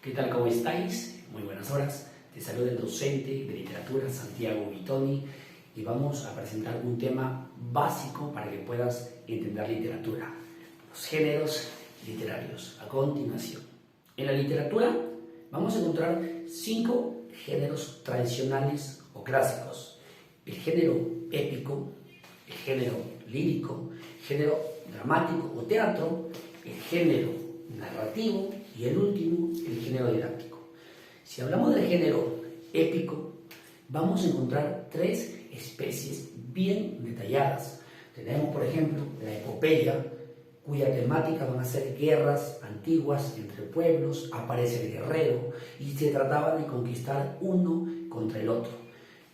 ¿Qué tal? ¿Cómo estáis? Muy buenas horas. Te saluda el docente de literatura Santiago Vitoni y vamos a presentar un tema básico para que puedas entender literatura. Los géneros literarios. A continuación, en la literatura vamos a encontrar 5 géneros tradicionales o clásicos. El género épico, el género lírico, el género dramático o teatro, el género narrativo y el último, el género didáctico. Si hablamos del género épico, vamos a encontrar 3 especies bien detalladas. Tenemos, por ejemplo, la epopeya, cuya temática van a ser guerras antiguas entre pueblos, aparece el guerrero y se trataba de conquistar uno contra el otro.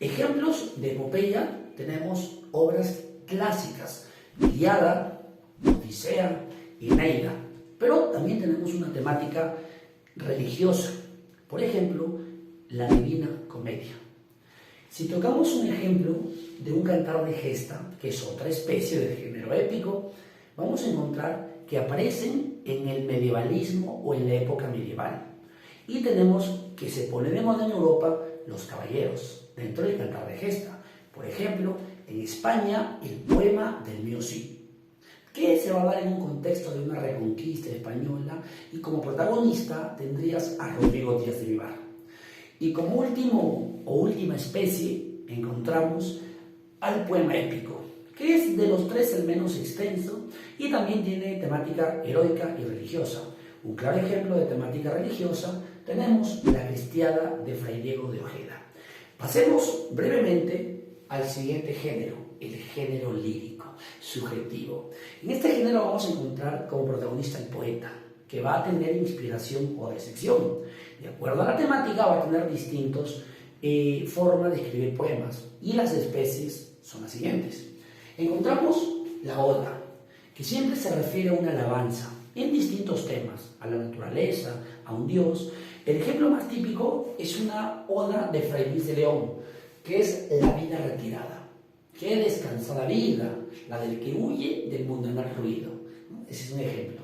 Ejemplos de epopeya tenemos obras clásicas, Ilíada, Odisea y Eneida, pero también tenemos una temática religiosa, por ejemplo, la Divina Comedia. Si tocamos un ejemplo de un cantar de gesta, que es otra especie de género épico, vamos a encontrar que aparecen en el medievalismo o en la época medieval. Y tenemos que se pone de moda en Europa los caballeros, dentro del cantar de gesta. Por ejemplo, en España, el poema del Mío Cid, que se va a dar en un contexto de una reconquista española, y como protagonista tendrías a Rodrigo Díaz de Vivar. Y como último o última especie encontramos al poema épico, que es de los 3 el menos extenso y también tiene temática heroica y religiosa. Un claro ejemplo de temática religiosa tenemos la Cristiada de Fray Diego de Ojeda. Pasemos brevemente al siguiente género, el género lírico, subjetivo. En este género vamos a encontrar como protagonista el poeta, que va a tener inspiración o decepción. De acuerdo a la temática va a tener distintas formas de escribir poemas, y las especies son las siguientes. Encontramos la oda, que siempre se refiere a una alabanza en distintos temas, a la naturaleza, a un dios. El ejemplo más típico es una oda de Fray Luis de León, que es la vida retirada. Qué descansada vida, la del que huye del mundanal ruido. Ese es un ejemplo.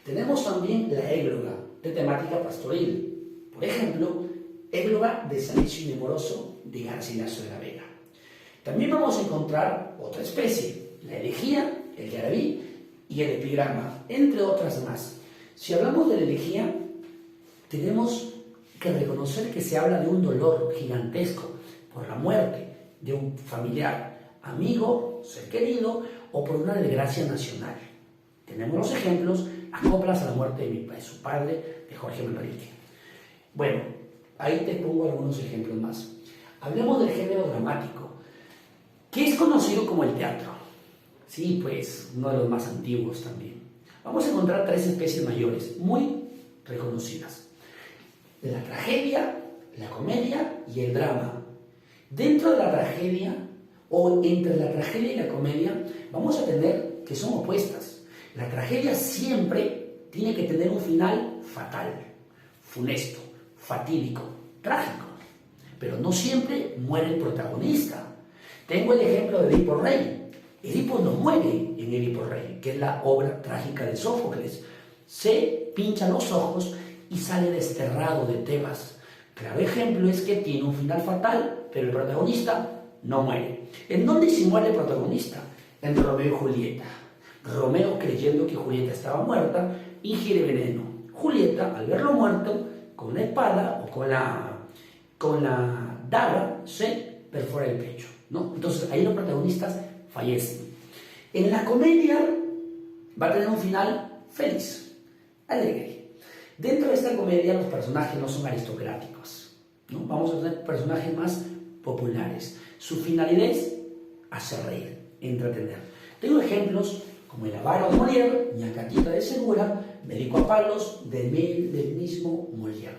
Tenemos también la égloga, de temática pastoril. Por ejemplo, égloga de Salicio y Nemoroso, de Garcilaso de la Vega. También vamos a encontrar otra especie, la elegía, el yarabí y el epigrama, entre otras más. Si hablamos de la elegía, tenemos que reconocer que se habla de un dolor gigantesco por la muerte de un familiar, amigo, ser querido, o por una desgracia nacional. Tenemos los ejemplos, las coplas a la muerte de su padre, de Jorge Manrique. Bueno, ahí te pongo algunos ejemplos más. Hablemos del género dramático, que es conocido como el teatro. Sí, pues, uno de los más antiguos también. Vamos a encontrar 3 especies mayores, muy reconocidas: la tragedia, la comedia y el drama. Dentro de la tragedia, o entre la tragedia y la comedia, vamos a tener que son opuestas. La tragedia siempre tiene que tener un final fatal, funesto, fatídico, trágico, pero no siempre muere el protagonista. Tengo el ejemplo de Edipo Rey. Edipo no muere en Edipo Rey, que es la obra trágica de Sófocles. Se pincha los ojos y sale desterrado de Tebas. Claro ejemplo es que tiene un final fatal, pero el protagonista no muere. ¿En dónde se muere el protagonista? En Romeo y Julieta. Romeo, creyendo que Julieta estaba muerta, ingiere veneno. Julieta, al verlo muerto, con la espada o con la daga, se perfora el pecho, ¿no? Entonces ahí los protagonistas fallecen. En la comedia va a tener un final feliz, alegre. Dentro de esta comedia los personajes no son aristocráticos, ¿no? Vamos a tener personajes más populares. Su finalidad es hacer reír, entretener. Tengo ejemplos como el avaro de Molière, Ñacatita de Segura, Médico a palos del mismo Molière.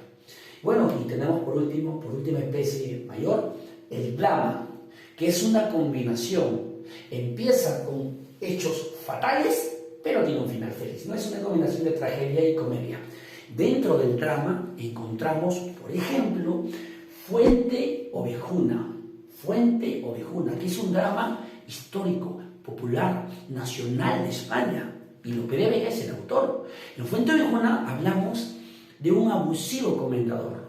Bueno, y tenemos por última especie mayor, el drama, que es una combinación. Empieza con hechos fatales, pero tiene un final feliz. No es una combinación de tragedia y comedia. Dentro del drama encontramos, por ejemplo, Fuente Ovejuna, que es un drama histórico, popular, nacional de España, y Lope de Vega es el autor. En Fuente Ovejuna hablamos de un abusivo comendador,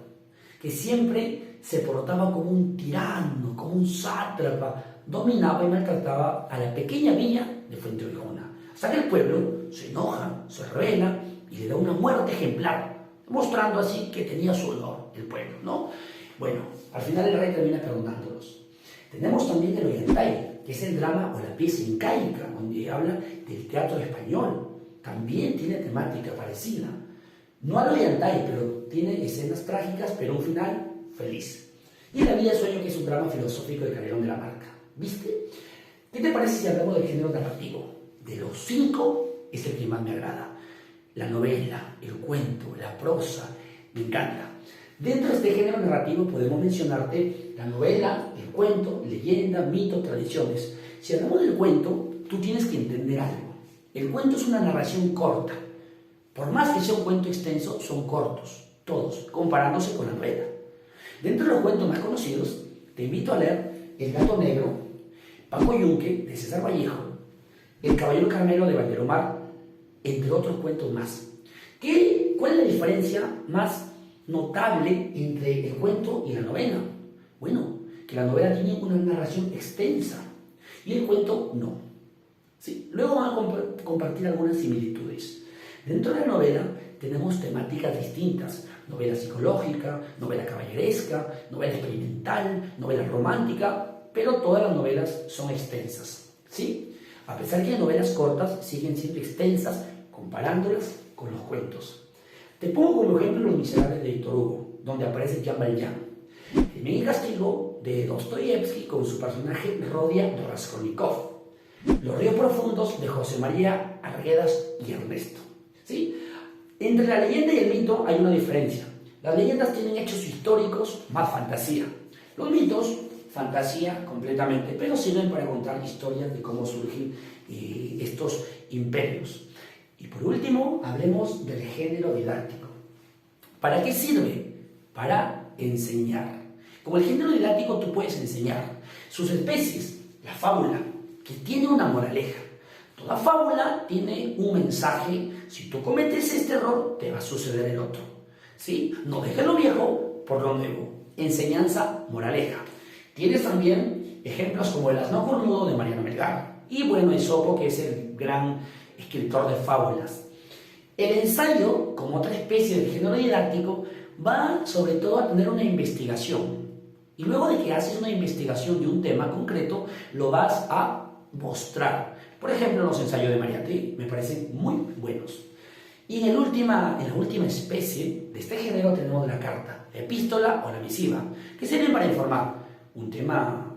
que siempre se portaba como un tirano, como un sátrapa, dominaba y maltrataba a la pequeña villa de Fuenteovejuna, hasta que el pueblo se enoja, se revela y le da una muerte ejemplar, mostrando así que tenía su honor el pueblo, ¿no? Bueno, al final el rey termina perdonándolos. Tenemos también el Ollantay, que es el drama o la pieza incaica, donde habla del teatro español. También tiene temática parecida. No al Ollantay, pero tiene escenas trágicas, pero un final feliz. Y La vida de sueño, que es un drama filosófico de Calderón de la Barca. ¿Viste? ¿Qué te parece si hablamos del género narrativo? De los 5 es el que más me agrada. La novela, el cuento, la prosa, me encanta. Dentro de este género narrativo podemos mencionarte la novela, el cuento, leyenda, mito, tradiciones. Si hablamos del cuento, tú tienes que entender algo. El cuento es una narración corta. Por más que sea un cuento extenso, son cortos, todos, comparándose con la novela. Dentro de los cuentos más conocidos, te invito a leer El gato negro, Paco Yunque, de César Vallejo, El caballero carnero, de Valdelomar, entre otros cuentos más. ¿Cuál es la diferencia más notable entre el cuento y la novela? Bueno, que la novela tiene una narración extensa y el cuento no. ¿Sí? Luego van a compartir algunas similitudes. Dentro de la novela tenemos temáticas distintas: novela psicológica, novela caballeresca, novela experimental, novela romántica, pero todas las novelas son extensas, ¿sí? A pesar que las novelas cortas siguen siendo extensas comparándolas con los cuentos. Te pongo como ejemplo Los Miserables de Víctor Hugo, donde aparece Jean Valjean. Crimen y Castigo de Dostoyevsky con su personaje Rodia Raskolnikov. Los ríos profundos de José María Arguedas y Ernesto. ¿Sí? Entre la leyenda y el mito hay una diferencia. Las leyendas tienen hechos históricos más fantasía. Los mitos, fantasía completamente, pero sirven para contar historias de cómo surgen estos imperios. Y por último, hablemos del género didáctico. ¿Para qué sirve? Para enseñar. Como el género didáctico tú puedes enseñar. Sus especies, la fábula, que tiene una moraleja. Toda fábula tiene un mensaje. Si tú cometes este error, te va a suceder el otro. ¿Sí? No dejes lo viejo por lo nuevo. Enseñanza, moraleja. Tienes también ejemplos como El asno cornudo de Mariano Melgar. Y bueno, Esopo, que es el gran escritor de fábulas. El ensayo, como otra especie de género didáctico, va sobre todo a tener una investigación. Y luego de que haces una investigación de un tema concreto, lo vas a mostrar. Por ejemplo, los ensayos de Mariátegui me parecen muy buenos. Y en la última especie de este género tenemos la carta, la epístola o la misiva, que sirven para informar un tema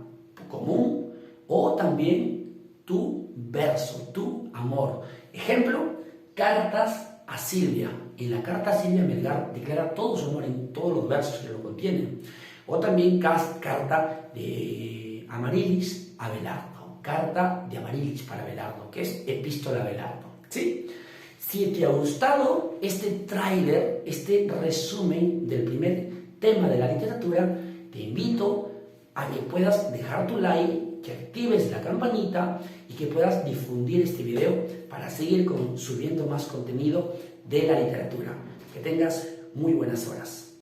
común o también tu verso, tu amor. Ejemplo, cartas a Silvia. En la carta a Silvia Melgar declara todo su amor en todos los versos que lo contienen. O también carta de Amarilis a Abelardo. Carta de Amarilis para Abelardo, que es epístola a Abelardo. ¿Sí? Si te ha gustado este tráiler, este resumen del primer tema de la literatura, te invito a que puedas dejar tu like, que actives la campanita y que puedas difundir este video para seguir subiendo más contenido de la literatura. Que tengas muy buenas horas.